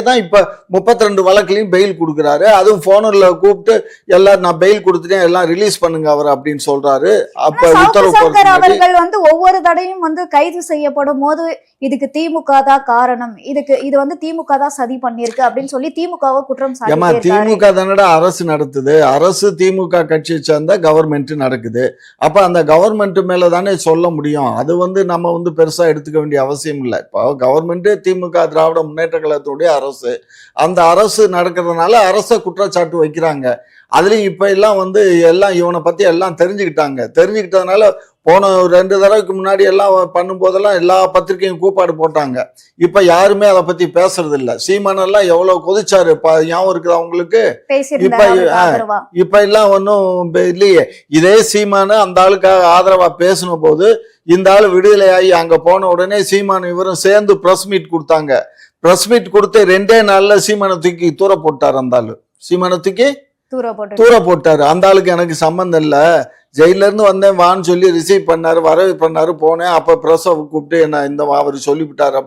தான் இப்ப 32 வழக்குலையும் பெயில் கொடுக்குறாரு. அதுவும் போனில் கூப்பிட்டு எல்லாம் நான் பெயில் கொடுத்துட்டேன், எல்லாம் ரிலீஸ் பண்ணுங்க அவர் அப்படின்னு சொல்றாரு. அப்ப உத்தரவு சங்கர் அவர்கள் ஒவ்வொரு தடையும் கைது செய்யப்படும் போது இதுக்கு திமுக தான் காரணம், இது திமுக தான் சதி பண்ணிருக்கு அப்படின்னு சொல்லி திமுகவை குற்றம் சாட்டி திமுக தானடா அரசு நடத்துது, அரசு திமுக கட்சியை சேர்ந்த கவர்மெண்ட் நடக்குது. அப்ப அந்த கவர்மெண்ட் மேல தானே சொல்ல முடியும். அது நம்ம பெருசா எடுத்துக்க வேண்டிய அவசியம் இல்லை. இப்போ கவர்மெண்ட் திமுக திராவிட முன்னேற்ற கழகத்துடைய அரசு, அந்த அரசு நடக்கிறதுனால அரச குற்றச்சாட்டு வைக்கிறாங்க. அதுலயும் இப்ப எல்லாம் எல்லாம் இவனை பத்தி எல்லாம் தெரிஞ்சுக்கிட்டதுனால போன 2 தடவைக்கு முன்னாடி எல்லாம் பண்ணும் போதெல்லாம் எல்லா பத்திரிகையும் கூப்பாடு போட்டாங்க. இப்ப யாருமே அதை பத்தி பேசுறது இல்ல. சீமானெல்லாம் எவ்வளவு கொதிச்சாரு ஞாபகம் இருக்குது அவங்களுக்கு. இப்ப எல்லாம் ஒன்னும் இல்லையே. இதே சீமானு அந்த ஆளுக்காக ஆதரவா பேசின போது இந்த ஆளு விடுதலை ஆகி அங்க போன உடனே சீமானு இவரும் சேர்ந்து பிரஸ் மீட் கொடுத்தாங்க. பிரஸ் மீட் கொடுத்து 2 நாள்ல சீமானை தூக்கி தூர போட்டாரு. அந்த ஆளு சீமானை தூக்கி தூர போட்டாரு. அந்த ஆளுக்கு எனக்கு சம்பந்தம் இல்ல, ஜெயில இருந்து வந்தேன் வான்னு சொல்லி ரிசீவ் பண்ணாரு, வரவு பண்ணாரு, போனேன். அப்ப பிரஸ் கூப்பிட்டு என்ன அவர் சொல்லிவிட்டாரு அப்படி